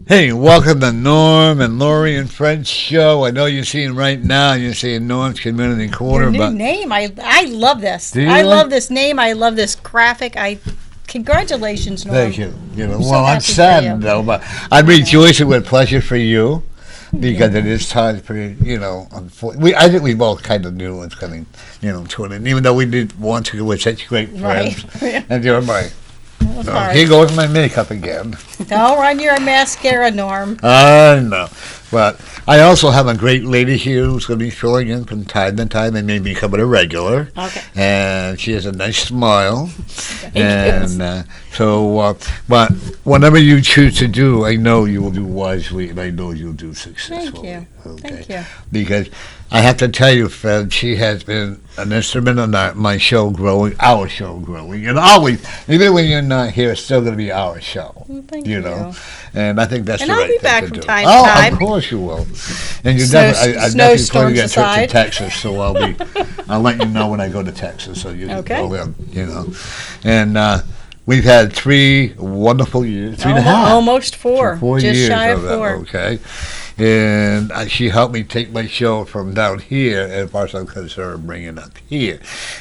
Hey, welcome to Norm and Lori and Fred's show. I know you're seeing right now, you're seeing Norm's Community Corner. Your new but name. I love this. Do you I really? love this name. I love this graphic. Congratulations, Norm. Thank you. so Well, I'm happy for saddened you. though, but I'm rejoicing with pleasure for you because it is time for I think we both kind of knew what's coming, to it. And even though we did want to, we're such great friends, Right. and you're my. It was hard. Here goes my makeup again. Don't run your mascara, Norm. I know. But I also have a great lady here who's going to be filling in from time to time and maybe becoming a regular. Okay. And she has a nice smile. Thank But whatever you choose to do, I know you will do wisely and I know you'll do successfully. Thank you. Okay? Thank you. Because I have to tell you, Fred, she has been an instrument in my show growing, our show growing. And always, even when you're not here, it's still going to be our show. Well, thank you you. know. And I think that's And the I'll right be thing back to from do. time to Oh, time. of course you will. And you Snow- definitely, I definitely plan to snowstorms get a trip to aside. Texas, so I'll let you know when I go to Texas, so you can Okay. go in, And we've had 3 wonderful years, 3.5. Almost 4. 4 Just years shy of that, 4. okay. And she helped me take my show from down here, and as far as I'm concerned, bring it up here.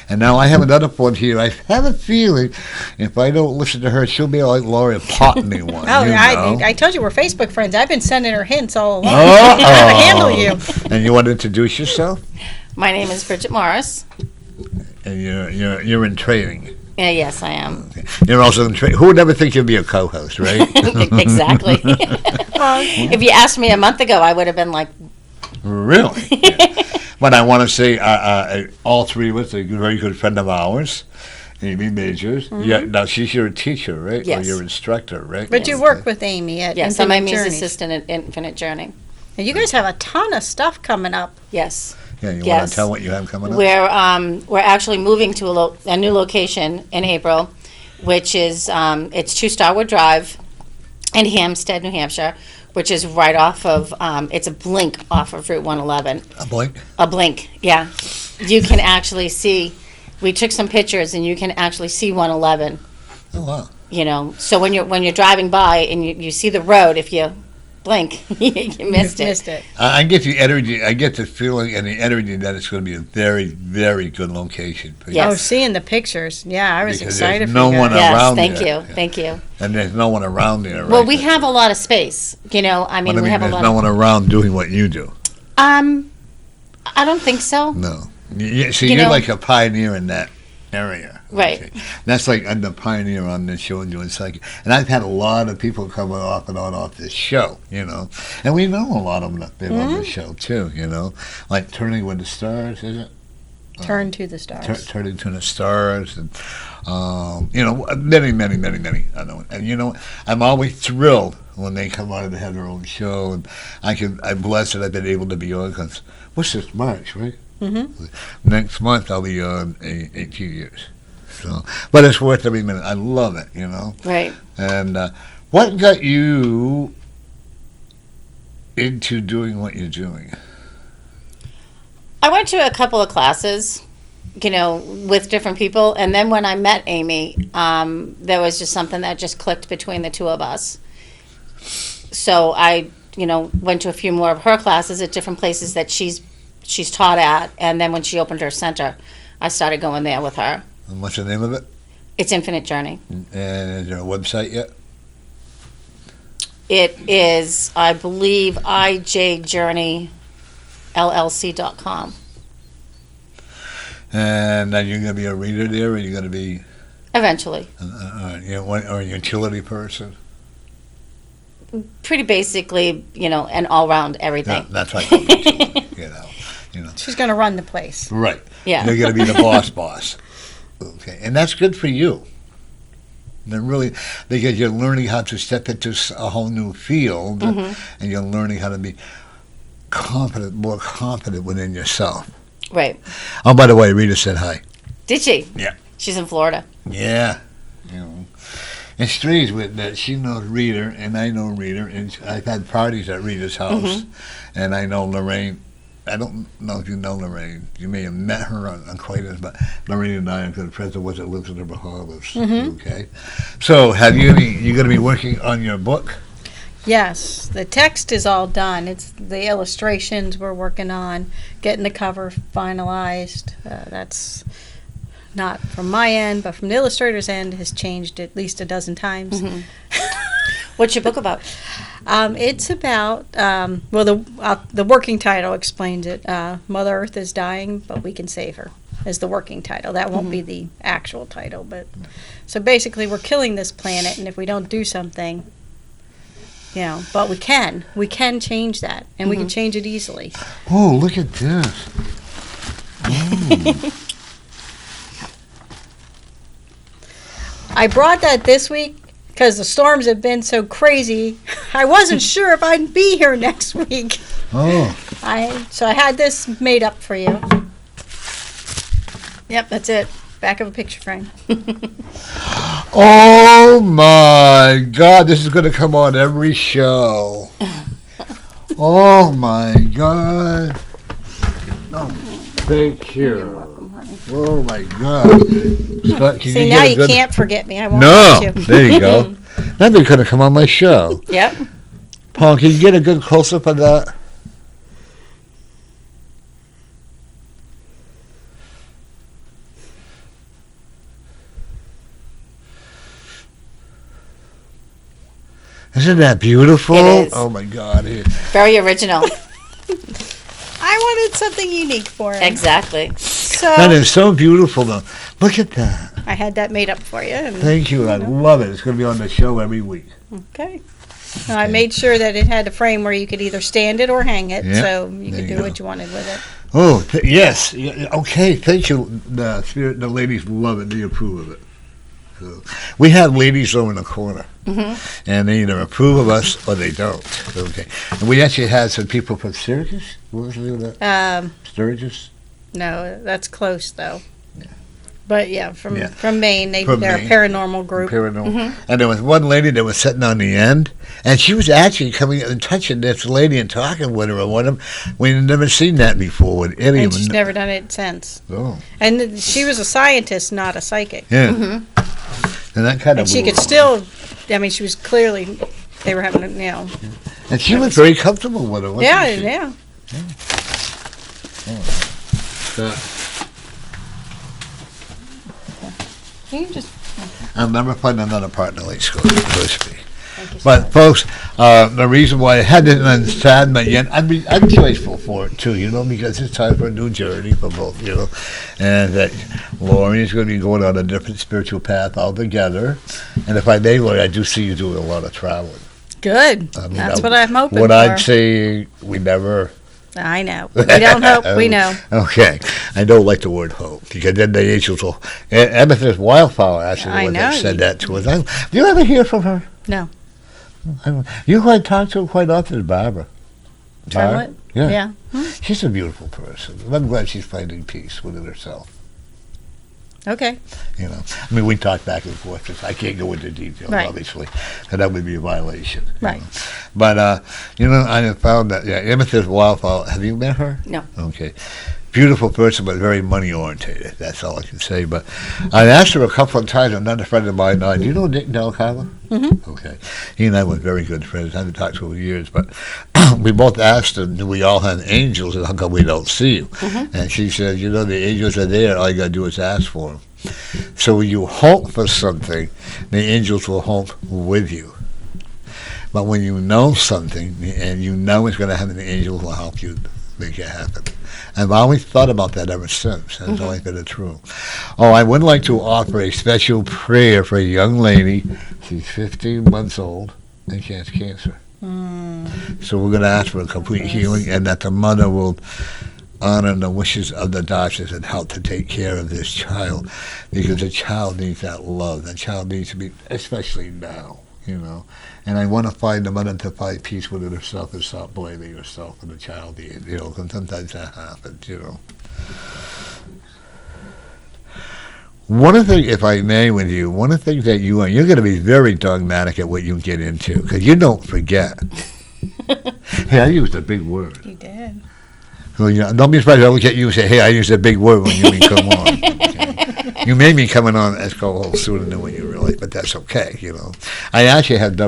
And now I have another one here. I have a feeling if I don't listen to her, she'll be like Laura pot me one. Oh, you know? I told you we're Facebook friends. I've been sending her hints all along. Oh. How to handle you. And you want to introduce yourself? My name is Bridgette Morris. And you're in training. Yes, I am. You're also in training. Who would ever think you'd be a co-host, right? Exactly. If you asked me a month ago, I would have been like, Really? Yeah. But I want to say all 3 of us, a very good friend of ours, Amy Majors. Mm-hmm. Yeah, now she's your teacher, right? Yes. Or your instructor, right? But you work with Amy at yes, I'm Infinite Amy's Journeys. assistant at Infinite Journey. And you guys have a ton of stuff coming up. Yes. Yeah, you want Yes. to tell what you have coming up? We're actually moving to a new location in April, which is, it's 2 Starwood Drive in Hampstead, New Hampshire, which is right off of, it's a blink off of Route 111. A blink? A blink, yeah. You can actually see, we took some pictures and you can actually see 111. Oh, wow. So when you're driving by and you see the road, if you blink, you missed it. I get the energy. I get the feeling and the energy that it's going to be a very, very good location for you. Yes. Oh, seeing the pictures. Yeah, I was Because excited there's for no you one guys. Yes, around thank there. you, thank you. And there's no one around there, right? Well, we have a lot of space, I mean, But we have a there's lot no of, one around doing what you do. I don't think so. No. See, You you're know- like a pioneer in that area. Right. Okay. That's like I'm the pioneer on this show and doing psychic. And I've had a lot of people coming off and on off this show, And we know a lot of them that been on this show too, Like Turning with the Stars, is it? Turn to the stars. Turning to the Stars, and many, many, many, many. I know, and I'm always thrilled when they come on and have their own show, and I'm blessed that I've been able to be on. Cause what's this, March, right? Mm-hmm. Next month I'll be on 18 years. So, but it's worth every minute. I love it, Right. And what got you into doing what you're doing? I went to a couple of classes, with different people, and then when I met Amy, there was just something that just clicked between the 2 of us. So I, went to a few more of her classes at different places that she's taught at, and then when she opened her center, I started going there with her. And what's the name of it? It's Infinite Journey. And is there a website yet? It is, I believe, ijjourneyllc.com. And are you going to be a reader there, or are you going to be Eventually. or a utility person? Pretty basically, an all-round everything. That's right. She's going to run the place. Right. Yeah. You're going to be the boss. Okay, and that's good for you. And really, because you're learning how to step into a whole new field, and you're learning how to be more confident within yourself. Right. Oh, by the way, Rita said hi. Did she? Yeah. She's in Florida. Yeah. And strange with that, she knows Rita, and I know Rita, and I've had parties at Rita's house, and I know Lorraine. I don't know if you know Lorraine. You may have met her on acquaintance, but Lorraine and I are good friends. The ones that lives in the Bahamas. Okay. So, you going to be working on your book? Yes, the text is all done. It's the illustrations we're working on, getting the cover finalized. That's not from my end, but from the illustrator's end, has changed at least a dozen times. What's your book about? It's about, the working title explains it. Mother Earth is dying, but we can save her, is the working title. That won't be the actual title. But so basically, we're killing this planet, and if we don't do something, but we can change that, and we can change it easily. Oh, look at this. I brought that this week because the storms have been so crazy. I wasn't sure if I'd be here next week. Oh. So I had this made up for you. Yep, that's it. Back of a picture frame. Oh my God! This is going to come on every show. Oh my God! Oh, thank you. You're welcome, honey. Oh my God! Scott, can See, you now get a you good- can't forget me. I won't No, let you. there you go. Now they're going to come on my show. Yep. Paul, can you get a good close-up of that? Isn't that beautiful? It is. Oh my God! Very original. I wanted something unique for him. Exactly. That So is so beautiful, though. Look at that. I had that made up for you. And, Thank you. I love it. It's going to be on the show every week. okay. Now, I made sure that it had a frame where you could either stand it or hang it, Yeah, so you there could you do go. what you wanted with it. Oh, yes. Okay, thank you. The ladies love it. They approve of it. So, we have ladies over in the corner, and they either approve of us or they don't. Okay. And we actually had some people from Syracuse. What was the name of that? Sturgis? No, that's close though. But yeah, from Yeah. from Maine, From they're Maine. a paranormal group. Paranormal. And there was one lady that was sitting on the end, and she was actually coming and touching this lady and talking with her and with them. We've never seen that before with any And of she's them. never done it since. Oh, And she was a scientist, not a psychic. yeah. And that kind of. And she could still, I mean, she was clearly, they were having, And she was very comfortable with it. Wasn't yeah, she? yeah. You can just, I'll never find another partner like Scott. Trust me. thank you so But much. folks, the reason why I hadn't been sad but yet, I'm joyful for it too, because it's time for a new journey for both, and that Lori is going to be going on a different spiritual path altogether. And if I may, Lori, I do see you doing a lot of traveling. Good. I mean, That's what I'm hoping What for. I'd say, we never. I know. We don't hope. We know. Okay, I don't like the word hope because then the angels will. Amethyst Wildflower actually I was that know. said that to us. Do you ever hear from her? No. You quite talk to her quite often, Barbara. Charlotte? Yeah. Yeah. She's a beautiful person. I'm glad she's finding peace within herself. Okay. I mean, we talk back and forth. Just, I can't go into details, Right. obviously, because that would be a violation. Right. But, I have found that, Amethyst Wildflower, have you met her? No. Okay. Beautiful person, but very money-orientated. That's all I can say. But I asked her a couple of times, another friend of mine, do you know Nick Delcava? Mm-hmm. Okay. He and I were very good friends. I haven't talked to him in years, but we both asked him, do we all have angels, and how come we don't see you? And she said, the angels are there. All you got to do is ask for them. So when you hope for something, the angels will hope with you. But when you know something, and you know it's going to happen, the angels will help you make it happen. I've always thought about that ever since, and it's always been true. Oh, I would like to offer a special prayer for a young lady. She's 15 months old, and she has cancer. So we're going to ask for a complete healing, and that the mother will honor the wishes of the doctors and help to take care of this child, because the child needs that love. The child needs to be, especially now, And I want to find the mother to find peace within herself and stop blaming herself and the child, because sometimes that happens, One of the things, if I may with you, one of the things that you're going to be very dogmatic at what you get into, because you don't forget. Hey, I used a big word. You did. Well, don't be surprised if I look at you and say, hey, I used a big word when you mean come on. Okay. You made me coming on as co-host sooner than what you really, but that's okay, I actually had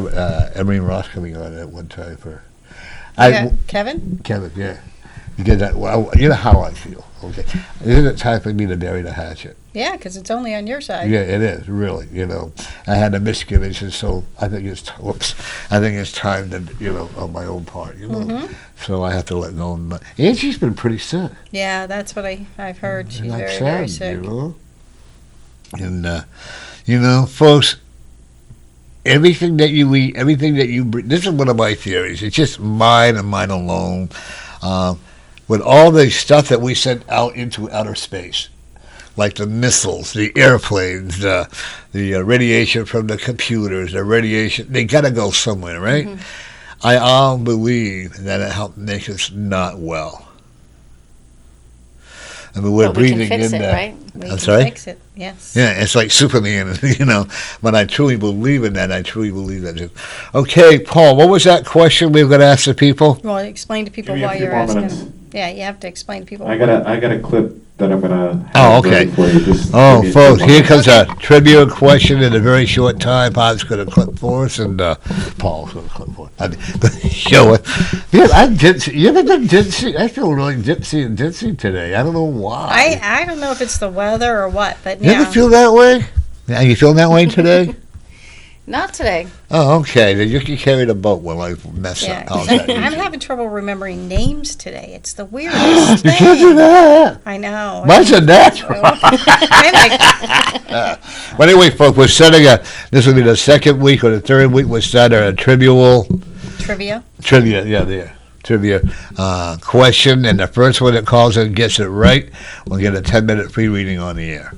Emery Ross coming on at one time for... Kevin? Kevin, yeah. Because you know how I feel, okay? Isn't it time for me to bury the hatchet? Yeah, because it's only on your side. Yeah, it is, really, I had a misgivings, and so I think it's time to, on my own part, So I have to let go. And she's been pretty sick. Yeah, that's what I've heard. She's And very, that's very sad, sick. And, folks, everything that you eat, everything that you breathe, this is one of my theories. It's just mine and mine alone. With all the stuff that we send out into outer space, like the missiles, the airplanes, the radiation from the computers, the radiation, they got to go somewhere, right? Mm-hmm. I all believe that it helped make us not well. I mean, we're breathing we can fix in it, that. Right? We I'm can sorry? fix it, yes. Yeah, it's like Superman, But I truly believe in that. I truly believe that. Okay, Paul, what was that question we were going to ask the people? Well, explain to people Give me a why few you're more asking. minutes. Yeah, you have to explain to people. I got a clip that I'm gonna have Oh, okay. ready for you. Just Oh, give me a folks, few here more comes a trivia question in a very short time. Bob's going to clip for us, and Paul's going to clip for us. I'm going to show it. Yeah, I'm ditzy. You ever been ditzy? I feel really dipsy and ditzy today. I don't know why. I don't know if it's the weather or what, but You yeah. ever feel that way? Are you feeling that way today? Not today. Oh, okay. Then you can carry the boat while I mess Yeah, up. 'cause How's that? I'm having trouble remembering names today. It's the weirdest You can't do thing. that. I know. Mine's a natural. But anyway, folks, we're setting this will be the second week or the third week, we're starting a trivia, yeah, there. Trivia question, and the first one that calls in gets it right will get a 10-minute free reading on the air.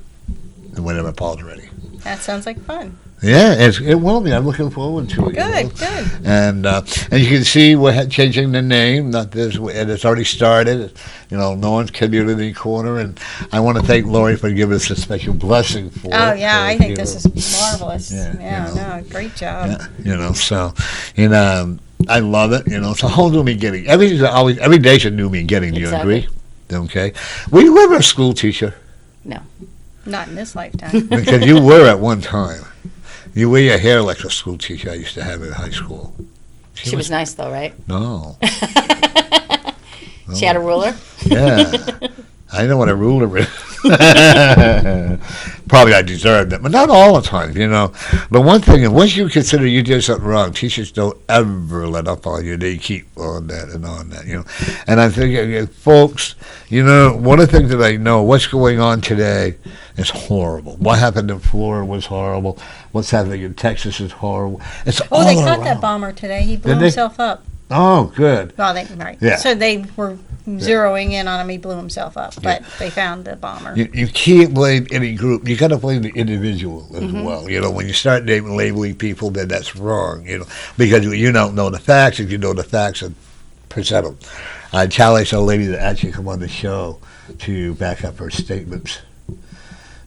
And whenever Paul's ready. That sounds like fun. Yeah, it will be. I'm looking forward to it. Good, good. And you can see we're changing the name. Not this, and it's already started. Norton's Community Corner, and I want to thank Lori for giving us a special blessing for it. Oh, yeah, I think this is marvelous. Yeah, No, great job. Yeah, I love it. It's a whole new beginning. Every day's a new beginning. Do you Exactly. agree? Okay. Were you ever a school teacher? No. Not in this lifetime. Because you were at one time. You wear your hair like a school teacher I used to have in high school. She was nice, though, right? No. She had a ruler? Yeah. I know what a ruler is. Probably I deserved it, but not all the time, But one thing, once you consider you did something wrong, teachers don't ever let up on you. They keep on that and on that, And I'm thinking, folks, one of the things that I know, what's going on today is horrible. What happened in Florida was horrible. What's happening in Texas is horrible. It's all They caught around. that bomber today. He blew Did they? himself up. Oh, good. Well, right. Yeah. So they were zeroing in on him. He blew himself up, but they found the bomber. You can't blame any group. You got to blame the individual as well. When you start labeling people, then that's wrong. Because you don't know the facts. If you know the facts, then present them. I challenged a lady to actually come on the show to back up her statements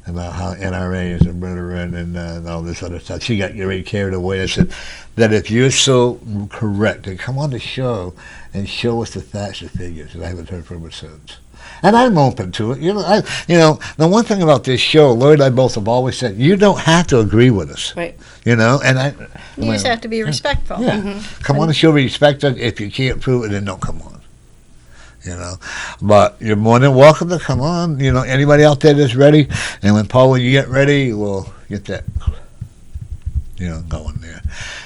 about how NRA is a murderer and all this other stuff. She got very carried away. I said that if you're so correct, then come on the show and show us the facts and figures. And I haven't heard from her since. And I'm open to it. The one thing about this show, Lloyd and I both have always said, you don't have to agree with us. Right. And You just have to be respectful. Yeah. Come on the show, respect us. If you can't prove it, then don't come on. But you're more than welcome to come on. Anybody out there that's ready. And when you get ready, we'll get that, going there.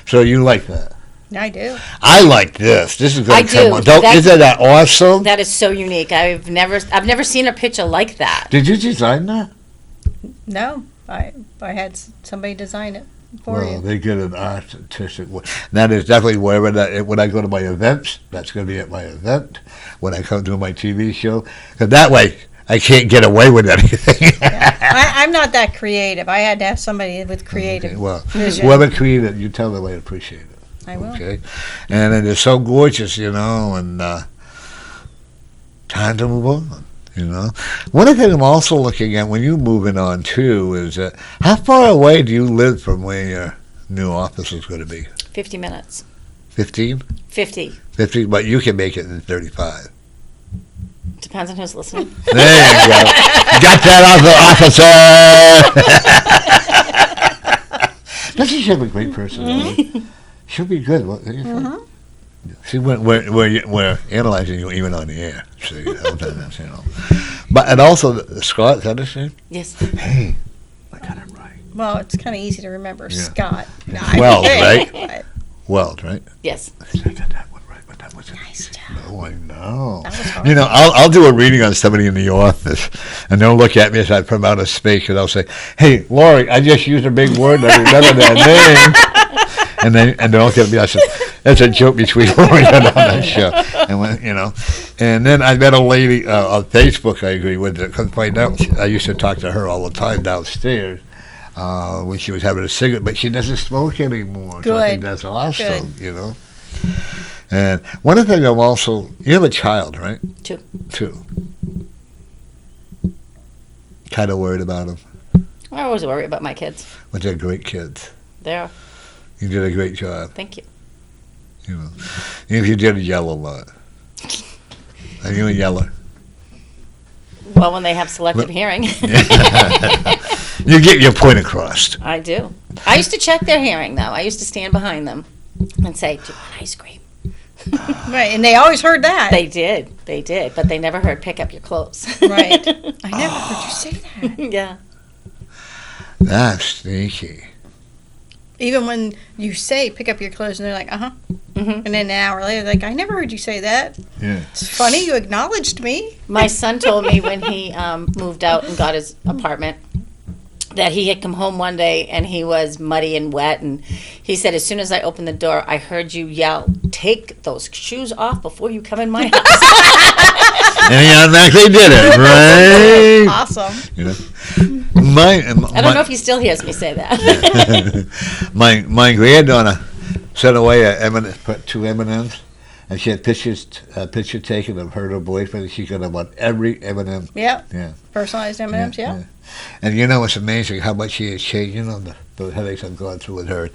So you like that? I do. I like this. This is going to I come do. on. Isn't that awesome? That is so unique. I've never seen a picture like that. Did you design that? No, I had somebody design it for Well, you. they get an artistic way. That is definitely wherever when I go to my events, that's going to be at my event. When I come to my TV show, because that way I can't get away with anything. I'm not that creative. I had to have somebody with creative Okay, well, vision. whoever created it, you tell them I appreciate it. I will. Okay, and it is so gorgeous, and time to move on. One of the things I'm also looking at when you're moving on too is how far away do you live from where your new office is going to be? 50 minutes. 15? 50. 50, but you can make it in 35. Depends on who's listening. There you go. Got that, officer. But she should be a great person. She'll be good. What do you think? See, we're analyzing you even on the air. See, sometimes, But and also Scott, is that his name? Yes. Hey, I got it right. Well, it's kind of easy to remember. Yeah. Scott. No, Weld, right? But Weld, right? Yes. I got that one right, but that was nice job. Oh, I know. That was hard. I'll do a reading on somebody in the office, and they'll look at me as I come out of space, and I'll say, "Hey, Lori, I just used a big word, and I remember that name." And they'll look at me. I said, "That's a joke between Lori and on that show." And then I met a lady on Facebook. I agree with her. Couldn't find out. I used to talk to her all the time downstairs when she was having a cigarette, but she doesn't smoke anymore. So I think that's awesome. Good. And one of the things I'm also, you have a child, right? Two. Kind of worried about them. I always worry about my kids. But they're great kids. They're. You did a great job. Thank you. If you did yell a lot. Are you a yeller? Well, when they have selective hearing. You get your point across. I do. I used to check their hearing, though. I used to stand behind them and say, "Do you want ice cream?" Right, and they always heard that. They did, but they never heard "pick up your clothes." Right. I never heard you say that. Yeah. That's sneaky. Even when you say "pick up your clothes," and they're like, "Uh-huh," Mm-hmm. and then an hour later, they're like, "I never heard you say that." Yeah. It's funny you acknowledged me. My son told me when he moved out and got his apartment that he had come home one day and he was muddy and wet, and he said, as soon as I opened the door, I heard you yell, "Take those shoes off before you come in my house." And he automatically did it, right? Awesome. I don't know if he still hears me say that. my granddaughter sent away two M&Ms, and she had picture taken of her and her boyfriend, and she could have won every M&M. Yep. Yeah. Personalized M&Ms, yeah. And it's amazing how much she has changed. The headaches I've gone through with her.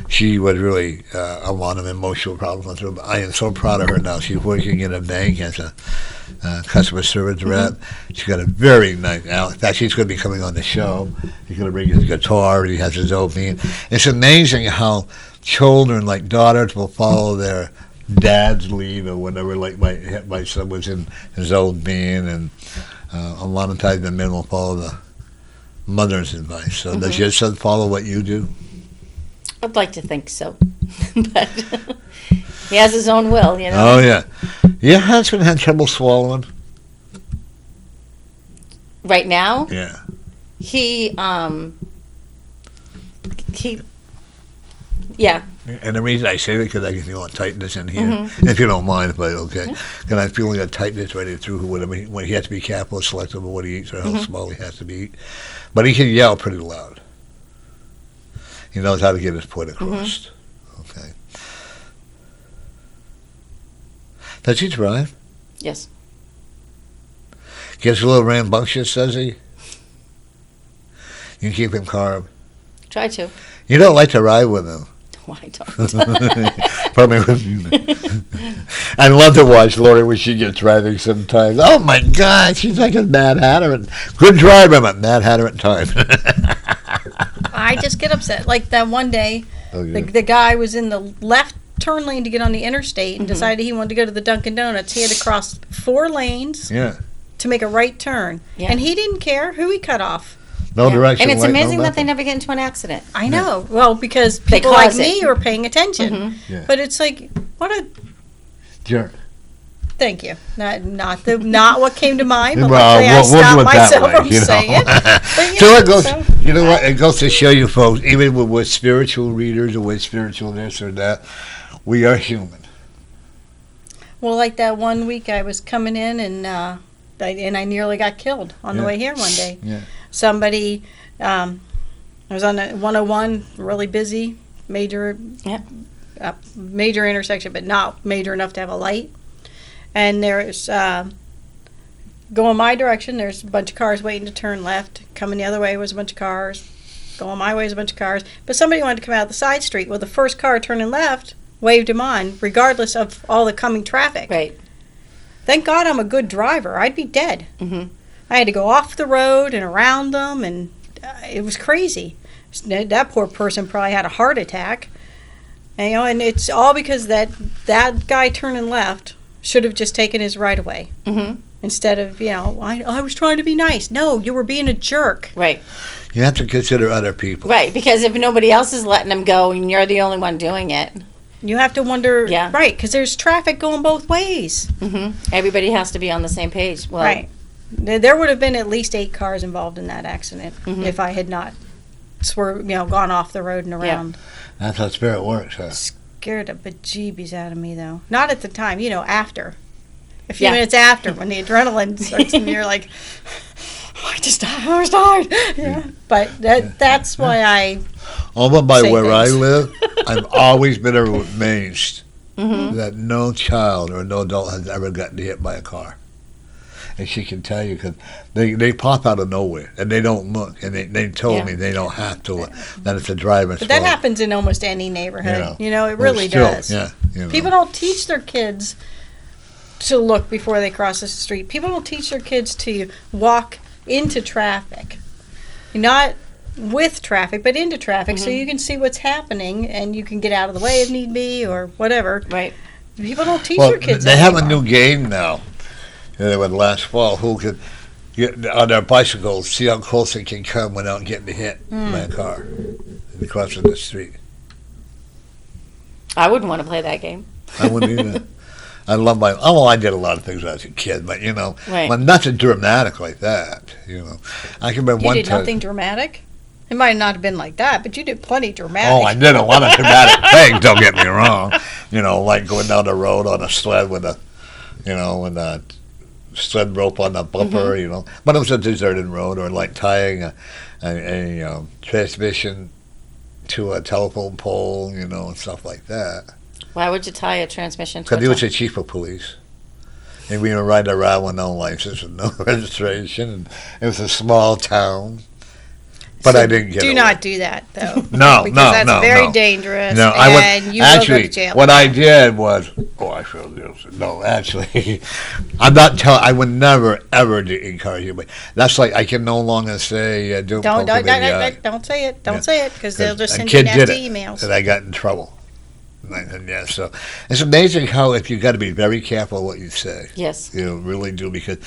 She was really a lot of emotional problems going through. But I am so proud of her now. She's working in a bank as a customer service rep. She's got a very nice. In fact, she's going to be coming on the show. He's going to bring his guitar. He has his own being. It's amazing how children, like daughters, will follow their dad's lead or whatever. Like my son was in his own band, and a lot of times the men will follow the mother's advice. So does your son follow what you do? I'd like to think so, but he has his own will, Oh yeah. Your husband had trouble swallowing? Right now? Yeah. Yeah. And the reason I say that because I can feel a tightness in here. If you don't mind, but okay. Because I'm feeling a tightness right through whatever. When he has to be careful and selective of what he eats or how small he has to be eat. But he can yell pretty loud. He knows how to get his point across. Okay. Does he drive? Yes. Gets a little rambunctious, does he? You keep him calm. Try to. You don't like to ride with him. No, I don't. Probably I love to watch Lori when she gets driving sometimes. Oh my God, she's like a Mad Hatter. Good driver, but Mad Hatter at times. I just get upset. Like that one day, the guy was in the left turn lane to get on the interstate and decided he wanted to go to the Dunkin' Donuts. He had to cross 4 lanes to make a right turn. Yeah. And he didn't care who he cut off. No direction. And it's amazing that they never get into an accident. I know. Well, because people like me are paying attention. But it's like, what a jerk. Thank you. Not what came to mind, but well, I stopped myself way, from saying it. But, so it goes. You know what? It goes to show you, folks. Even with spiritual readers or with spiritual this or that, we are human. Well, like that one week, I was coming in and I nearly got killed on the way here one day. Yeah. Somebody, I was on a 101, really busy, major intersection, but not major enough to have a light. And there's, going my direction, there's a bunch of cars waiting to turn left. Coming the other way was a bunch of cars. Going my way was a bunch of cars. But somebody wanted to come out the side street. Well, the first car turning left waved him on, regardless of all the coming traffic. Right. Thank God I'm a good driver. I'd be dead. Mhm. I had to go off the road and around them, and it was crazy. That poor person probably had a heart attack. And, and it's all because that guy turning left should have just taken his right away. Mhm. Instead of, I was trying to be nice. No, you were being a jerk. Right. You have to consider other people. Right, because if nobody else is letting them go and you're the only one doing it, You have to wonder, Yeah. right, because there's traffic going both ways. everybody has to be on the same page. Well, Right. There would have been at least 8 cars involved in that accident if I had not gone off the road and around. That's how spirit works, huh? Scared the bejeebies out of me, though. Not at the time, after. A few Yeah. minutes after, when the adrenaline starts, and you're like, I almost died. Yeah. But that's why I. Over by Say where I things. live, I've always been amazed that no child or no adult has ever gotten hit by a car. And she can tell you because they pop out of nowhere and they don't look. And they told me they don't have to look, that it's a driver's But that fault. happens in almost any neighborhood. It But really still, does. Yeah. People don't teach their kids to look before they cross the street. People don't teach their kids to walk into traffic. Not with traffic, but into traffic, so you can see what's happening and you can get out of the way if need be or whatever. right. People don't teach Well, their kids they that have a anymore. new game now. They went last fall. Who could get on their bicycles, see how close they can come without getting hit by a car crossing the street. I wouldn't want to play that game. I wouldn't either. I love my. Oh, well, I did a lot of things when I was a kid, but Right. but nothing dramatic like that. I can remember You one did time. nothing dramatic? It might not have been like that, but you did plenty dramatic. Oh, I did a lot of dramatic things. Don't get me wrong. Like going down the road on a sled with a sled rope on the bumper. But it was a deserted road, or like tying a transmission to a telephone pole. And stuff like that. Why would you tie a transmission to Because a he was tel- the chief of police. And we were riding around with no license and no registration. And it was a small town. But I didn't get Do away. not do that, though. No, because no, that's no, very no. dangerous. No, and you will go to jail. what I did was, I feel this. No, actually, I'm not telling. I would never ever encourage you. But that's like I can no longer say don't Don't poke him in the eye. don't say it. Don't Yeah. say it because they'll just A send you kid did nasty it, emails. and I got in trouble. And yeah, so it's amazing how if you got to be very careful what you say. Yes. You really do, because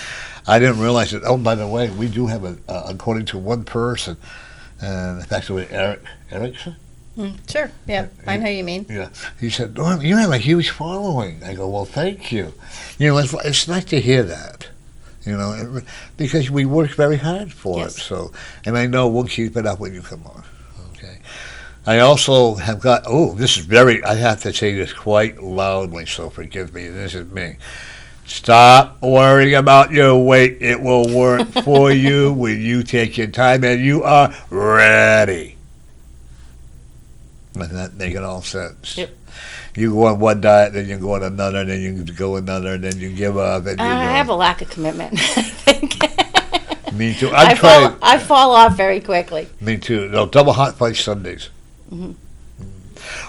I didn't realize that. Oh, by the way, we do have according to one person, and it's actually Erickson. Sure. Yeah, I know what you mean. Yeah, he said, Norm, you have a huge following. I go, well, thank you. It's nice to hear that. Because we work very hard for Yes. it. So, and I know we'll keep it up when you come on. Okay. I also have got. This is I have to say this quite loudly. So forgive me. This is me. Stop worrying about your weight. It will work for you when you take your time and you are ready. Doesn't that make it all sense? Yep. You go on one diet, then you go on another, then you go another, then you give up. And I have a lack of commitment, I think. Me too. I fall off very quickly. Me too. No, double hot fudge Sundays.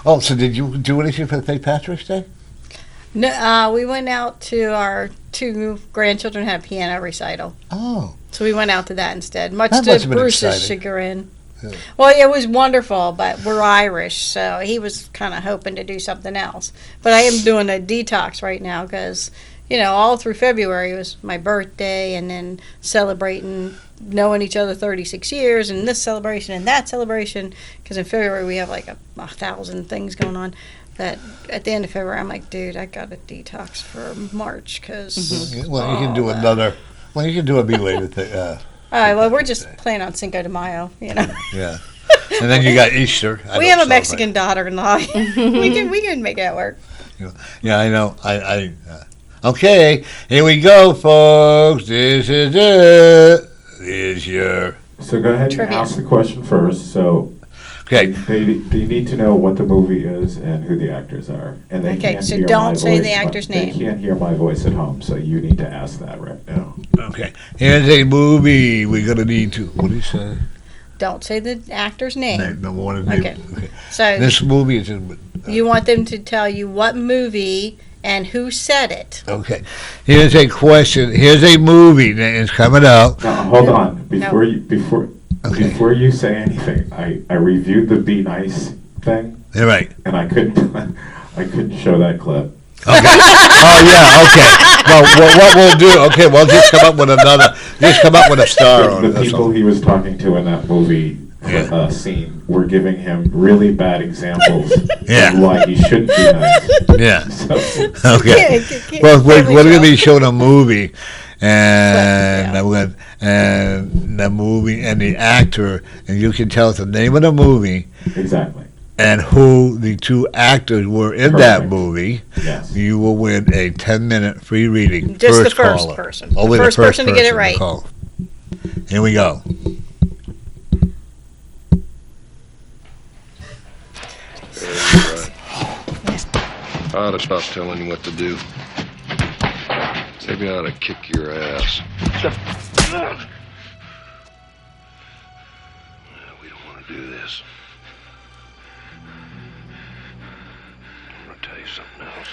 Oh, so did you do anything for St. Patrick's Day? No, we went out to our 2 grandchildren had a piano recital. Oh. So we went out to that instead, much That must to have been Bruce's exciting. chagrin. Yeah. Well, it was wonderful, but we're Irish, so he was kind of hoping to do something else. But I am doing a detox right now because, all through February was my birthday, and then celebrating knowing each other 36 years, and this celebration and that celebration, because in February we have like 1,000 things going on. But at the end of February, I'm like, dude, I got to detox for March because. Well, you can do another. Well, you can do a belated thing. All right, well, we're just playing on Cinco de Mayo, Yeah. And then you got Easter. I We don't have a celebrate. Mexican daughter-in-law. we can make that work. Yeah, I know. Okay, here we go, folks. This is it. Is your So go ahead Trivia. and ask the question first. So okay? they need to know what the movie is and who the actors are. And they Okay, can't so hear don't my say the voice. actor's They name. can't hear my voice at home, so you need to ask that right now. Okay, here's a movie. We're gonna need to. What do you say? Don't say the actor's name. No one. Okay. So This movie is in You want them to tell you what movie and who said it. Okay. Here's a question. Here's a movie that is coming out. Now, hold on. Before you say anything, I reviewed the Be Nice thing. You're right. And I couldn't show that clip. Okay. Oh yeah. Okay. Well, what we'll do? Okay, we'll just come up with a star on it. The people he was talking to in that movie scene were giving him really bad examples of why he shouldn't be nice. Yeah. So, okay. Well, we're going to be showing a movie, and the movie and the actor, and you can tell us the name of the movie. Exactly. And who the two actors were in that movie. Yes. You will win a 10-minute free reading. Just the first person. Only the first person to get it right. Here we go. I ought to stop telling you what to do. Maybe I ought to kick your ass. We don't want to do this. I'm going to tell you something else.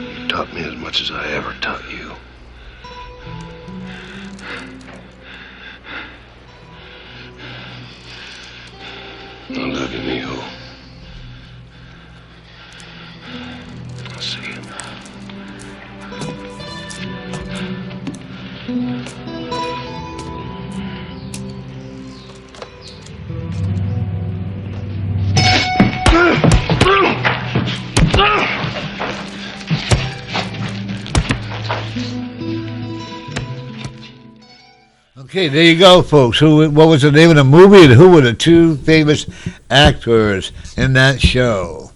You taught me as much as I ever taught you. I love you, mijo. I'll see you. Okay, there you go, folks. What was the name of the movie, and who were the two famous actors in that show?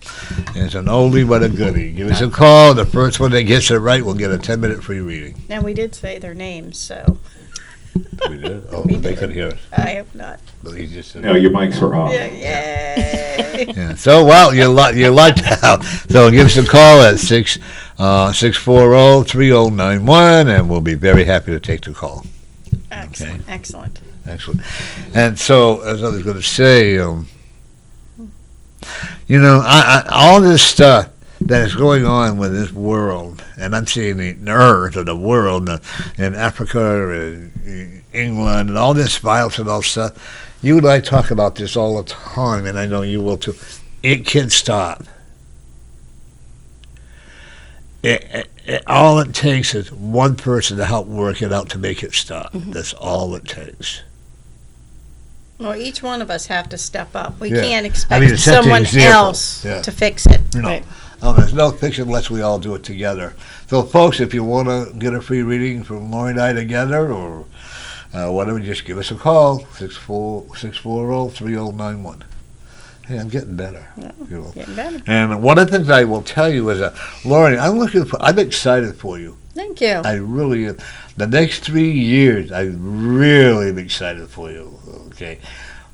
It's an oldie but a goodie. Give us a call. The first one that gets it right will get a 10-minute free reading. And we did say their names, so. We did? Oh, they couldn't hear us. I hope not. But he just said, no, your mics were off. Yeah, yay. Yeah. So, well, you lucked out. So give us a call at 640-3091, and we'll be very happy to take the call. Excellent. Okay. Excellent. And so, as I was going to say, all this stuff that is going on with this world, and I'm seeing the earth or the world in Africa and England and all this violence and all stuff, you and I talk about this all the time, and I know you will too. It can stop. All it takes is one person to help work it out to make it stop. Mm-hmm. That's all it takes. Well, each one of us have to step up. We Yeah. can't expect someone else to fix it. No. Right. There's no fixing unless we all do it together. So, folks, if you want to get a free reading from Lori and I together or whatever, just give us a call, 640-3091. Hey, I'm getting better. Getting better. And one of the things I will tell you is that, Lori, I'm excited for you. Thank you. I really am. The next 3 years, I really am excited for you. Okay,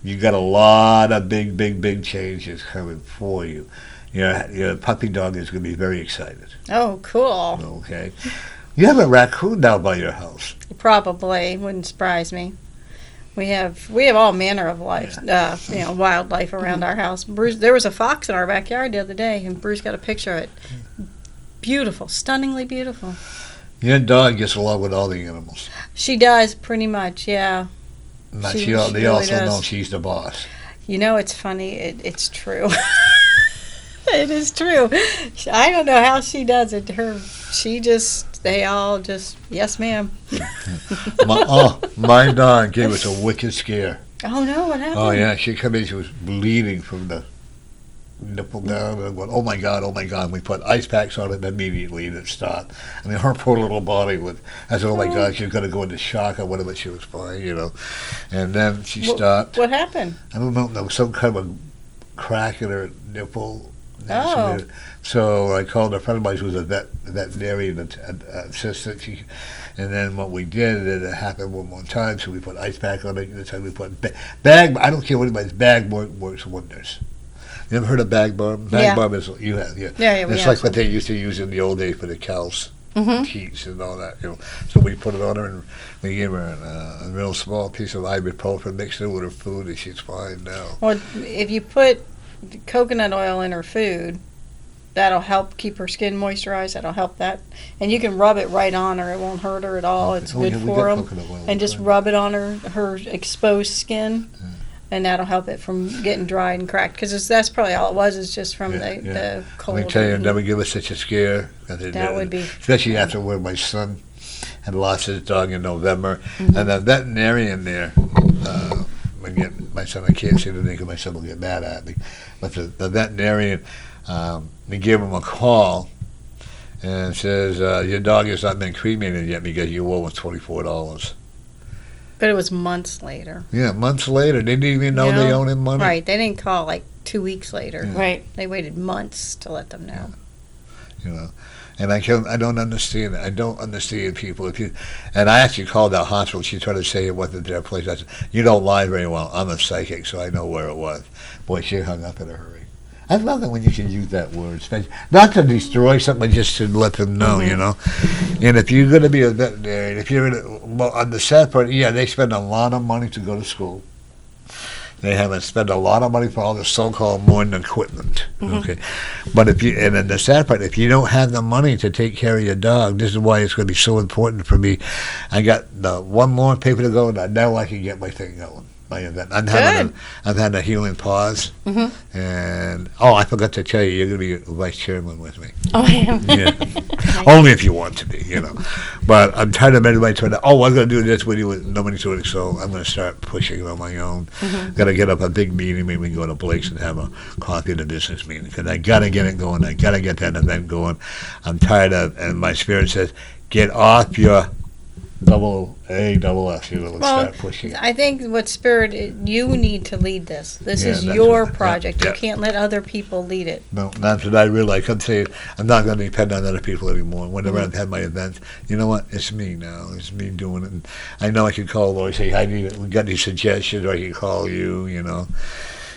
you got a lot of big changes coming for you. Your puppy dog is going to be very excited. Oh, cool. Okay, you have a raccoon down by your house. Probably wouldn't surprise me. We have all manner of life, wildlife around our house. Bruce, there was a fox in our backyard the other day, and Bruce got a picture of it. Beautiful, stunningly beautiful. Your dog gets along with all the animals. She does, pretty much, yeah. They really also does. know she's the boss. It's funny. It's true. It is true. I don't know how she does it. They all just, yes, ma'am. My dog gave us a wicked scare. Oh, no, what happened? Oh, yeah, she came in, she was bleeding from the nipple down, and went, oh my God, we put ice packs on it immediately, and it stopped. I mean, her poor little body I said, oh my God, she's going to go into shock or whatever. She was fine, and then she stopped. What happened? I don't know, there was some kind of a crack in her nipple. Oh. So I called a friend of mine who was a veterinarian assistant. And then what we did, it happened one more time, so we put ice pack on it. This time we put bag. I don't care what anybody's bag works wonders. You ever heard of bag balm? Bag balm is, you have, yeah. Yeah, it's like what they used to use in the old days for the cows. heats and all that. So we put it on her and we gave her a real small piece of ibuprofen, mixed it with her food, and she's fine now. Well, if you put coconut oil in her food, that'll help keep her skin moisturized. That'll help that. And you can rub it right on her. It won't hurt her at all. It's good for them. And just rub it on her exposed skin. Yeah. And that'll help it from getting dry and cracked. Because that's probably all it was, is just from the cold. Let me tell you, it never give us such a scare. That would be. Especially after where my son had lost his dog in November. And the veterinarian there, my son, I can't say the name because my son will get mad at me. But the veterinarian, they gave him a call and says, your dog has not been cremated yet because you owe us $24. But it was months later. Yeah, months later. They didn't even know they owed him money. Right. They didn't call like 2 weeks later. Yeah. Right. They waited months to let them know. Yeah. And I don't understand it. I don't understand people. And I actually called that hospital. She tried to say it wasn't their place. I said, you don't lie very well. I'm a psychic, so I know where it was. Boy, she hung up in a hurry. I love it when you can use that word, especially not to destroy something, just to let them know, And if you're going to be a veterinarian, if you're on the sad part, they spend a lot of money to go to school. They haven't spent a lot of money for all the so-called modern equipment. Okay, but and then the sad part, if you don't have the money to take care of your dog, this is why it's going to be so important for me. I got one more paper to go, and now I can get my thing going. My event. I'm having a healing pause, and I forgot to tell you, you're going to be vice chairman with me. Oh, I am. Yeah, only if you want to be, But I'm tired of everybody trying to. I'm going to do this with you, with nobody's doing it. So I'm going to start pushing it on my own. Got to get up a big meeting. Maybe we can go to Blake's and have a coffee at a business meeting because I got to get it going. I got to get that event going. I'm tired of, and my spirit says, get off your double-F, start pushing it. I think what Spirit, you need to lead this. This is your project. You can't let other people lead it. No, that's what I realize. I'm saying I'm not going to depend on other people anymore. Whenever I've had my events, you know what? It's me now. It's me doing it. And I know I can call Lori and say, we got any suggestions, or I can call you,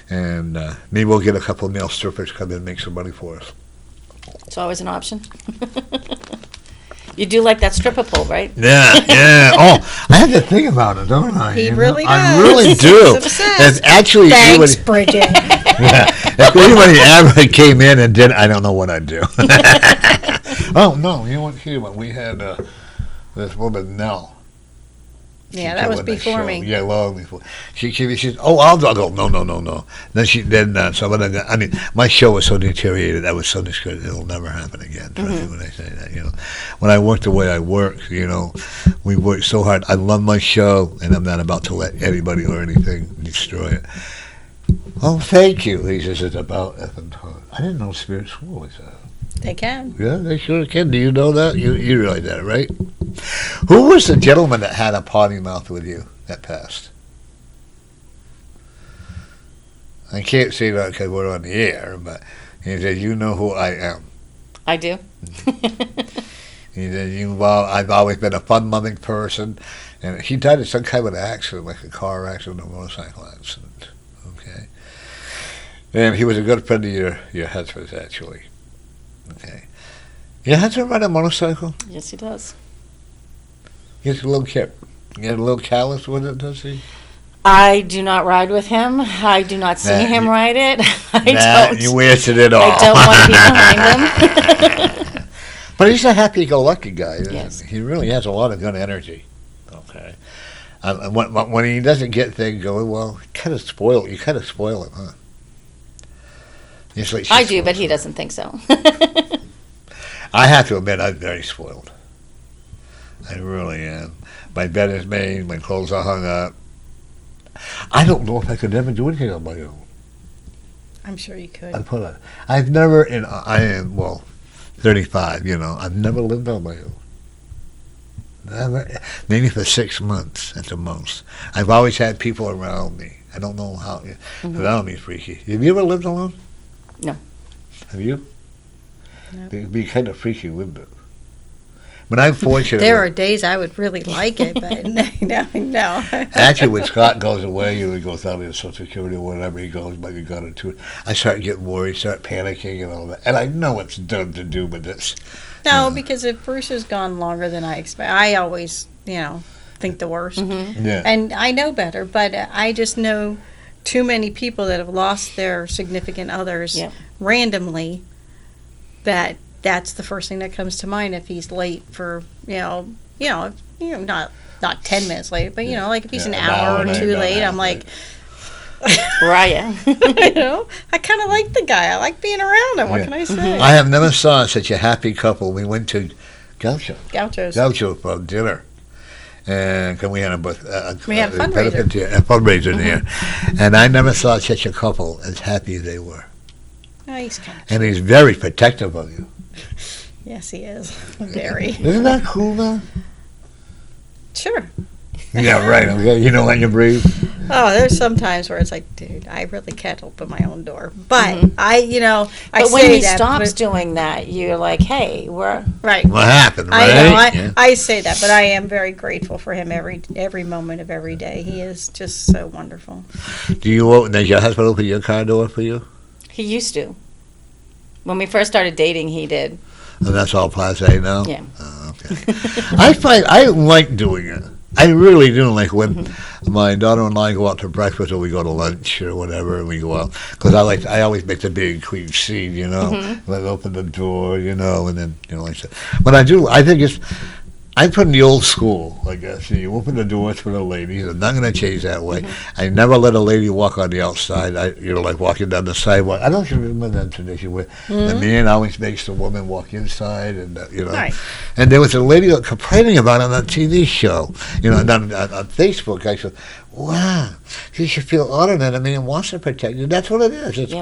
And maybe we'll get a couple of male strippers come in and make some money for us. It's always an option. You do like that stripper pole, right? Yeah. Oh, I have to think about it, don't I? He really does. I really do. It's actually, thanks, Bridgette. if anybody ever came in and did, I don't know what I'd do. Oh no, you weren't here when we had this woman Nell. Yeah, that was before me. Yeah, long before. She says, I'll go. No. Then my show was so deteriorated. I was so discouraged. It'll never happen again. Trust me when I say that. When I work the way I work, we work so hard. I love my show, and I'm not about to let anybody or anything destroy it. Oh, thank you. He says it's about effing time. I didn't know Spirit swore like that. They can. Yeah, they sure can. Do you know that? You realize that, right? Who was the gentleman that had a potty mouth with you that passed? I can't say that because we're on the air, but he said, you know who I am. I do. He said, I've always been a fun-loving person. And he died in some kind of an accident, like a car accident or a motorcycle accident. Okay. And he was a good friend of your husband's, actually. Okay. Your husband ride a motorcycle? Yes, he does. He has a little kip. He has a little callus with it, does he? I do not ride with him. I do not see him ride it. I don't. You wasted it all. I don't want to be behind him. But he's a happy-go-lucky guy. Yes. He really has a lot of good energy. Okay. When he doesn't get things going, well, you kind of spoil him, huh? Like I do, but he doesn't think so. I have to admit, I'm very spoiled. I really am. My bed is made. My clothes are hung up. I don't know if I could ever do anything on my own. I'm sure you could. I've never, I am, 35, I've never lived on my own. Never, maybe for 6 months at the most. I've always had people around me. I don't know how, around me freaky. Have you ever lived alone? No. Have you? No. It'd be kind of freaky, wouldn't it? But I'm fortunate. There are days I would really like it, but no. Actually, when Scott goes away, he goes out in Social Security or whatever he goes, maybe got into it, I start getting worried, start panicking and all that. And I know it's dumb to do, but No, because if Bruce has gone longer than I expect, I always, think the worst. Yeah. And I know better, but I just know too many people that have lost their significant others randomly that's the first thing that comes to mind if he's late for, not 10 minutes late, but, like if he's an hour or two late, I'm like, Where are you? I kind of like the guy. I like being around him. What can I say? I have never saw such a happy couple. We went to Gaucho for dinner. And we had a fundraiser there. And I never saw such a couple as happy as they were. Oh, he's kind of and he's very protective of you. Yes, he is. Very. Isn't that cool, though? Sure. Yeah, right. Okay. You don't let you breathe. Oh, there's some times where it's like, dude, I really can't open my own door. But I But when he stops doing that, you're like, hey, we're right. What happened? Right? I know. I say that, but I am very grateful for him every moment of every day. He is just so wonderful. Does your husband open your car door for you? He used to. When we first started dating, he did. And that's all passe now? Yeah. Oh, okay. I like doing it. I really do. Like when my daughter-in-law and I go out to breakfast or we go to lunch or whatever, and we go out. Because I always make the big queen scene, Like open the door, and then, like that. But I think I'm from the old school, I guess. You open the doors for the ladies. I'm not going to change that way. I never let a lady walk on the outside. Like walking down the sidewalk. I don't know if you remember that tradition where the man always makes the woman walk inside, and Right. And there was a lady complaining about it on a TV show, on Facebook. I said, wow, you should feel honored that a man wants to protect you. That's what it is. It's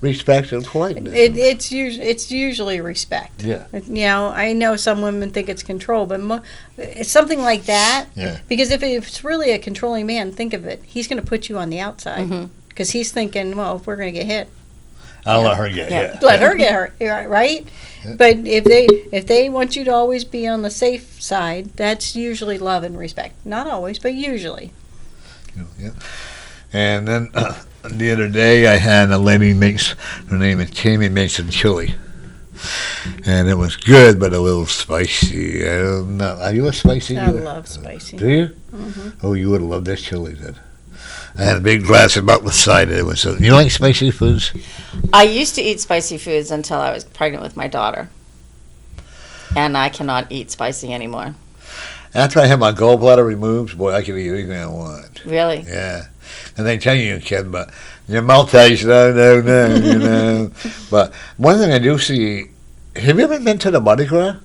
respect and politeness. It's usually respect. Yeah. I know some women think it's control, but it's something like that. Yeah. Because if it's really a controlling man, think of it. He's going to put you on the outside because he's thinking, well, if we're going to get hit, I'll let her get hit. let her get hurt, right? Yeah. But if they want you to always be on the safe side, that's usually love and respect. Not always, but usually. Yeah. And then the other day I had a lady her name is Tammy, makes some chili. And it was good, but a little spicy. I don't know. Are you a spicy? I love spicy. Do you? Mm-hmm. Oh, you would have loved this chili then. I had a big glass of milk beside it. You like spicy foods? I used to eat spicy foods until I was pregnant with my daughter. And I cannot eat spicy anymore. After I had my gallbladder removed, boy, I can eat anything I want. Really? Yeah. And they tell you can, but your mouth tastes no. But one thing I do see, have you ever been to the Mardi Gras?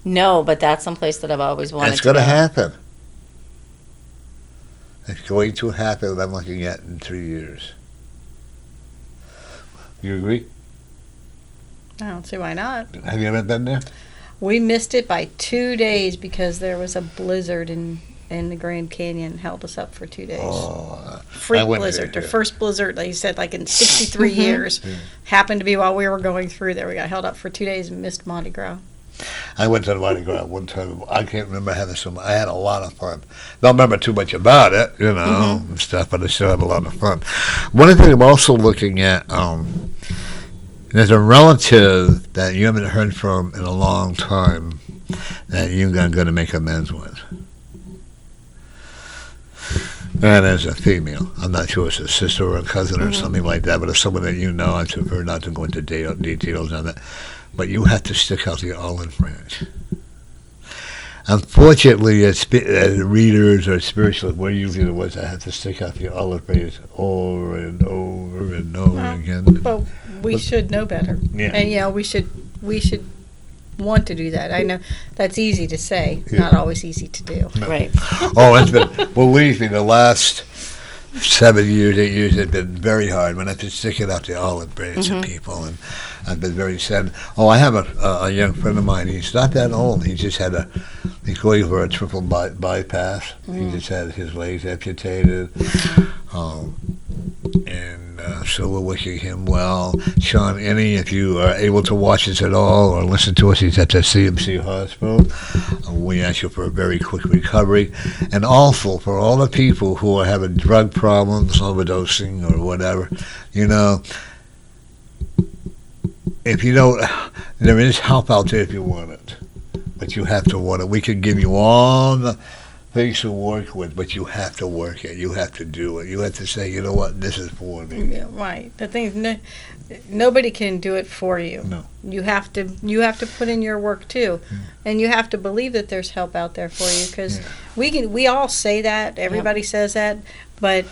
No, but that's someplace that I've always wanted to go. It's going to happen. It's going to happen, I'm looking at in 3 years. You agree? I don't see why not. Have you ever been there? We missed it by 2 days because there was a blizzard in the Grand Canyon. Held us up for 2 days. Oh, freak blizzard. The first blizzard, like you said, like in 63 years. Yeah. Happened to be while we were going through there. We got held up for 2 days and missed Mardi Gras. I went to the Mardi Gras one time. I can't remember having I had a lot of fun. Don't remember too much about it, and stuff, but I still had a lot of fun. One thing I'm also looking at, there's a relative that you haven't heard from in a long time that you're going to make amends with. And as a female, I'm not sure it's a sister or a cousin or something like that, but it's someone that you know. I prefer not to go into details on that. But you have to stick out the olive branch. Unfortunately, as readers or spiritualists, we're usually the ones that have to stick out the olive branch over and over and over again. But we should know better. Yeah. And we should want to do that. I know that's easy to say, not always easy to do. No. Right. It's been, believe me, the last 7 years, 8 years, it's been very hard when I have to stick it out the olive branch of people, and I've been very sad. I have a young friend of mine. He's not that old. He just had he's going for a triple bypass. He just had his legs amputated, so we're wishing him well. Sean Inney, if you are able to watch us at all or listen to us, he's at the CMC Hospital. We ask you for a very quick recovery. And also for all the people who are having drug problems, overdosing or whatever, if you don't, there is help out there if you want it, but you have to want it. We can give you all the things to work with, but you have to work it. You have to do it. You have to say, you know what, this is for me. Yeah, right. The thing is, nobody can do it for you. No. You have to put in your work too, and you have to believe that there's help out there for you. Because we all say that. Everybody says that, but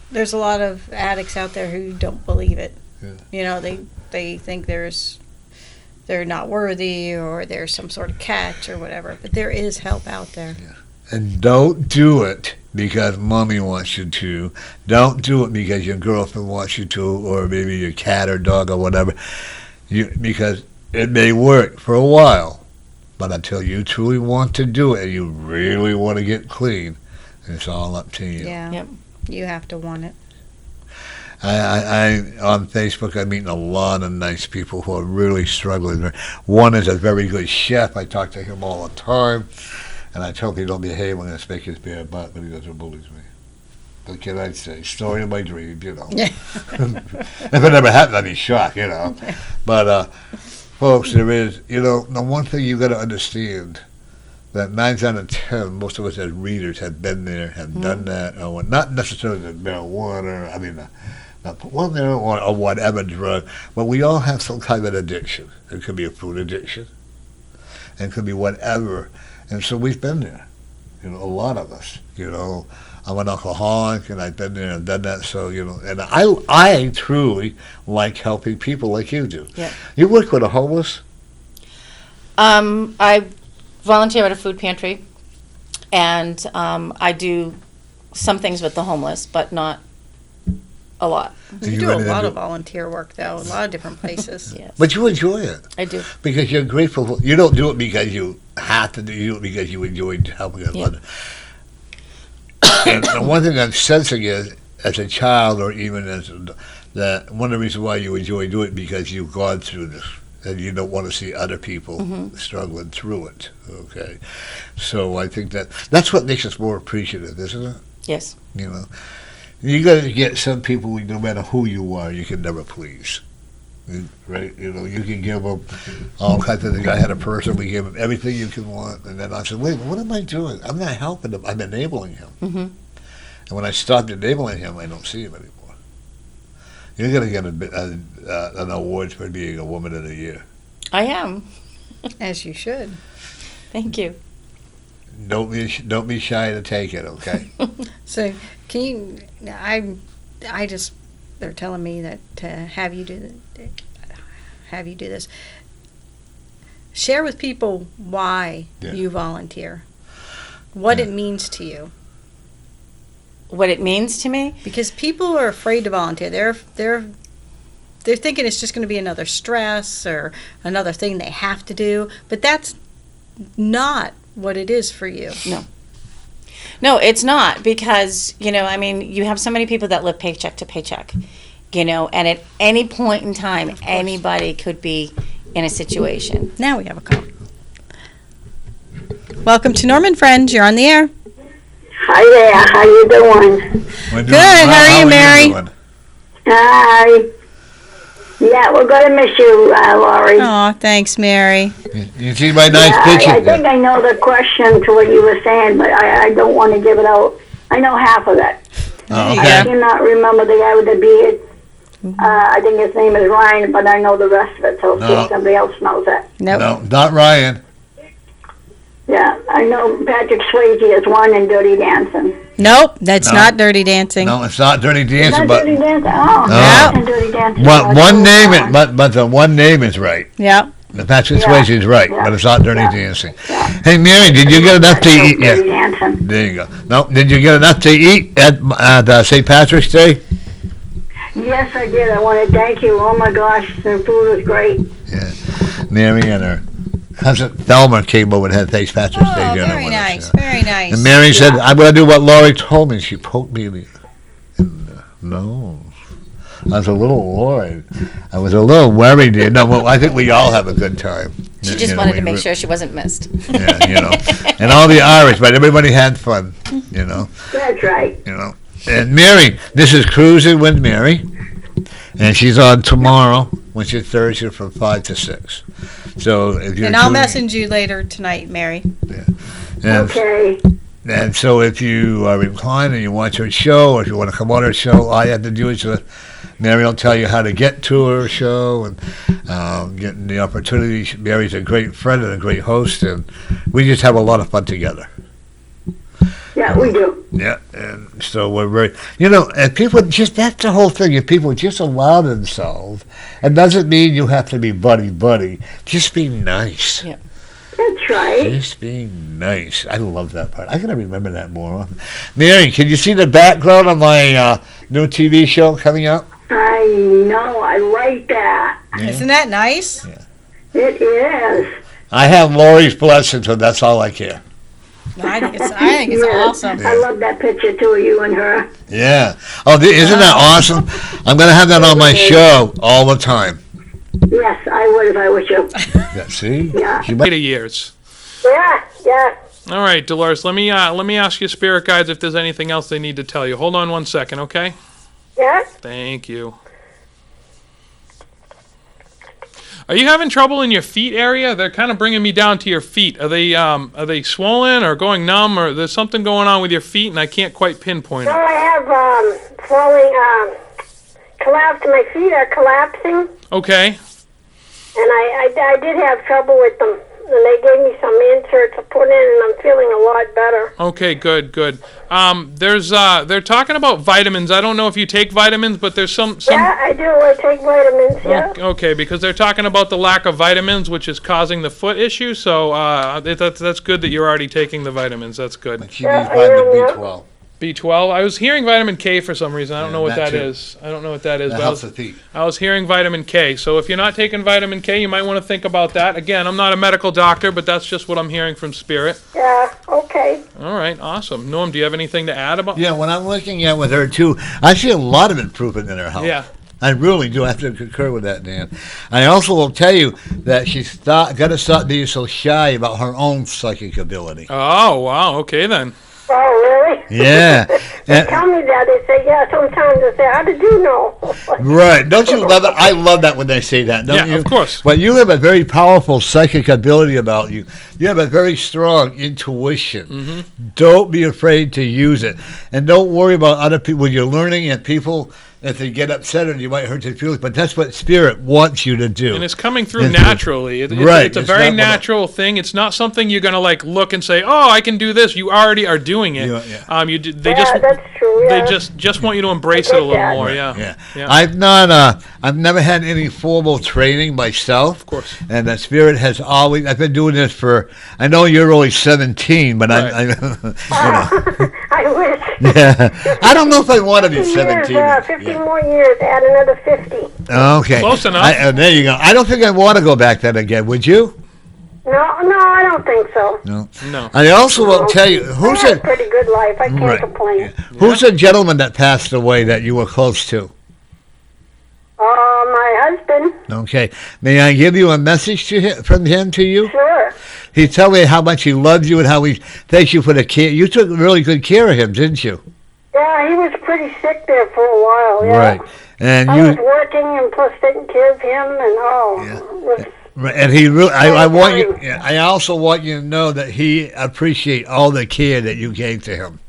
there's a lot of addicts out there who don't believe it. Yeah. You know, they think they're not worthy, or there's some sort of catch or whatever. But there is help out there. Yeah. And don't do it because mommy wants you to. Don't do it because your girlfriend wants you to, or maybe your cat or dog or whatever. Because it may work for a while, but until you truly want to do it and you really want to get clean, it's all up to you. Yeah. Yep. You have to want it. I on Facebook, I'm meeting a lot of nice people who are really struggling. One is a very good chef. I talk to him all the time. And I tell him he don't behave, I'm going to spank his bare butt, but he doesn't bullies me. What can I say? Story of my dreams, you know. If it never happened, I'd be shocked, you know. But, folks, there is, you know, the one thing you got to understand, that 9 out of 10, most of us as readers have been there, have done that, or not necessarily the marijuana, I mean, or whatever drug, but we all have some kind of addiction. It could be a food addiction. It could be whatever. And so we've been there, you know, a lot of us, you know. I'm an alcoholic, and I've been there and done that, so, you know, and I truly like helping people like you do. Yeah. You work with the homeless? I volunteer at a food pantry, and I do some things with the homeless, but not a lot. You do a lot of volunteer work, though, a lot of different places. Yes. But you enjoy it. I do. Because you're grateful. You don't do it because you have to do it because you enjoy helping others. And the one thing I'm sensing is, as a child or even that one of the reasons why you enjoy doing it because you've gone through this and you don't want to see other people struggling through it. Okay, so I think that's what makes us more appreciative, isn't it? Yes. You know, you got to get some people. No matter who you are, you can never please. Right? You know, you can give them all kinds of things. I had a person, we gave him everything you can want, and then I said, wait, what am I doing? I'm not helping him. I'm enabling him. And when I stopped enabling him, I don't see him anymore. You're going to get an award for being a woman of the year. I am. As you should. Thank you. Don't be shy to take it, okay? So, can you? I just. They're telling me that to have you do this. Share with people why you volunteer, what it means to you. What it means to me? Because people are afraid to volunteer. They're thinking it's just going to be another stress or another thing they have to do. But that's not what it is for you. No. No, it's not, because, you know, I mean, you have so many people that live paycheck to paycheck, you know, and at any point in time, anybody could be in a situation. Now we have a call. Welcome to Norman Friends. You're on the air. Hi there. How you doing? Good. How are you, Mary? Hi. Yeah, we're going to miss you, Laurie. Oh, thanks, Mary. You see my nice picture? I think I know the question to what you were saying, but I don't want to give it out. I know half of it. Oh, I okay. cannot remember the guy with the beard. I think his name is Ryan, but I know the rest of it, so see if somebody else knows it. Nope. No, not Ryan. Yeah, I know Patrick Swayze is one in Dirty Dancing. Nope, that's not Dirty Dancing. No, it's not Dirty Dancing, Not but Dirty Dancing? Oh, No. no. Dirty Dancing. one name is, but the one name is right. Yep. The Patrick Swayze is right, but it's not Dirty Yeah. Dancing. Yeah. Hey, Mary, did you get enough to eat? Dirty Yeah. Dancing. There you go. No, did you get enough to eat at St. Patrick's Day? Yes, I did. I want to thank you. Oh, my gosh, the food was great. Yeah. Mary and her cousin Thelma came over and had St. Patrick's Day dinner very with nice, us. Yeah. very nice. And Mary said, I'm going to do what Laurie told me. She poked me in the... No. I was a little worried. I was a little worried. You know, well, I think we all have a good time. She just wanted to make sure she wasn't missed. Yeah, you know. And all the Irish, but everybody had fun, you know. That's right. You know. And Mary, this is Cruising with Mary. And she's on tomorrow which is Thursday from 5 to 6. So if you're And I'll message you later tonight, Mary. Okay. And so if you are inclined and you watch her show, or if you want to come on her show, all you have to do is Mary will tell you how to get to her show and getting the opportunity. Mary's a great friend and a great host, and we just have a lot of fun together. Yeah, we do. Yeah, and so we're very, and people just, that's the whole thing. If people just allow themselves, it doesn't mean you have to be buddy. Just be nice. Yeah. That's right. Just being nice. I love that part. I gotta remember that more often. Mary, can you see the background of my new TV show coming up? I know. I like that. Yeah. Isn't that nice? Yeah. It is. I have Lori's blessing, so that's all I care. I think it's awesome. I love that picture too, you and her. Yeah. Oh, isn't that awesome? I'm gonna have that on my show all the time. Yes, I would if I was you. Yeah, see? Yeah. She might- years. Yeah. All right, Dolores. Let me ask you, spirit guides, if there's anything else they need to tell you. Hold on 1 second, okay? Yeah? Thank you. Are you having trouble in your feet area? They're kind of bringing me down to your feet. Are they swollen or going numb, or there's something going on with your feet and I can't quite pinpoint Well, it? I have falling, collapsed. My feet are collapsing, Okay. and I did have trouble with them. And they gave me some inserts to put in, and I'm feeling a lot better. Okay, good. They're talking about vitamins. I don't know if you take vitamins, but there's some Yeah, I do. I take vitamins, yeah. Okay, because they're talking about the lack of vitamins, which is causing the foot issue. So that's good that you're already taking the vitamins. That's good. She needs vitamin B12. B12. I was hearing vitamin K for some reason. I don't know what that that too. is. I don't know what that is. That but helps the feet. I was hearing vitamin K. So if you're not taking vitamin K, you might want to think about that. Again, I'm not a medical doctor, but that's just what I'm hearing from Spirit. Yeah, okay. All right, awesome. Norm, do you have anything to add about? Yeah, when I'm looking at with her too, I see a lot of improvement in her health. Yeah. I really do. I have to concur with that, Dan. I also will tell you that she's got to stop being so shy about her own psychic ability. Oh, wow. Okay, then. Oh, really? Yeah. They tell me that. They say, yeah, sometimes they say, how did you know? Right. Don't you love it? I love that when they say that, don't you? Yeah, of course. But you have a very powerful psychic ability about you. You have a very strong intuition. Mm-hmm. Don't be afraid to use it. And don't worry about other people. When you're learning and people, if they get upset or you might hurt their feelings, but that's what Spirit wants you to do. And it's coming through naturally. Right. It's a very natural thing. It's not something you're going to like look and say, "Oh, I can do this." You already are doing it. Yeah. That's true. Yeah. They just want you to embrace it a little more. Yeah. I've never had any formal training myself. Of course. And the Spirit has always. I've been doing this for. I know you're only 17, but Right. I wish. Yeah. I don't know if I want to be 50 17. years, 50 more years, add another 50. Okay. Close enough. There you go. I don't think I want to go back then again. Would you? No, I don't think so. No. I also will tell you who's I had a a pretty good life. I can't Right. complain. who's a gentleman that passed away that you were close to. My husband. Okay. May I give you a message to him, from him to you? Sure. He told me how much he loves you and how he thanks you for the care. You took really good care of him, didn't you? Yeah, he was pretty sick there for a while. Yeah. Right. And I was you working and plus taking care of him, and it was right, and he really. I want you. Fine. I also want you to know that he appreciate all the care that you gave to him.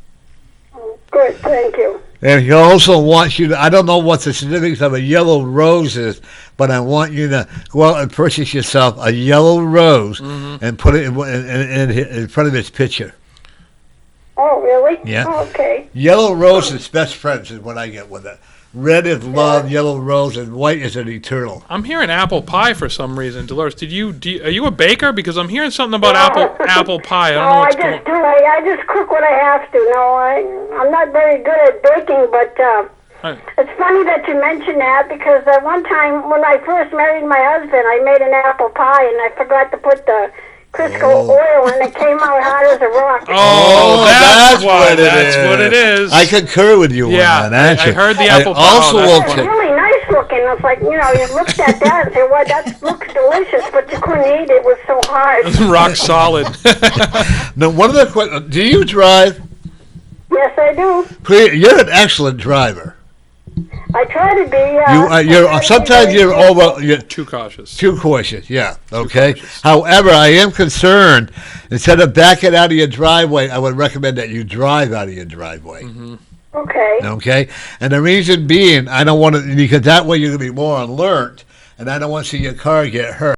good. Thank you. And he also wants you to, I don't know what the significance of a yellow rose is, but I want you to go out and purchase yourself a yellow rose and put it in front of his picture. Oh, really? Yeah. Oh, okay. Yellow rose is best friends is what I get with it. Red is love, yellow rose, and white is an eternal. I'm hearing apple pie for some reason. Dolores, are you a baker? Because I'm hearing something about apple pie. I don't know I what's just going. I just cook what I have to. No, I'm not very good at baking, but it's funny that you mentioned that because one time when I first married my husband, I made an apple pie and I forgot to put the Crisco oil and it came out hard as a rock. Oh, that's what it is. I concur with you Yeah, on that. I heard the I apple pie. also Oh, will that's It's funny. really nice looking. It's like, you looked at that and said, well, that looks delicious, but you couldn't eat it. It was so hard. Rock solid. Now, one of the questions, do you drive? Yes, I do. You're an excellent driver. I try to be. Sometimes you're over. You're Too cautious. too cautious. Yeah. Okay. cautious. However, I am concerned. Instead of backing out of your driveway, I would recommend that you drive out of your driveway. Mm-hmm. Okay. Okay. And the reason being, I don't want to, because that way you're gonna be more alert, and I don't want to see your car get hurt.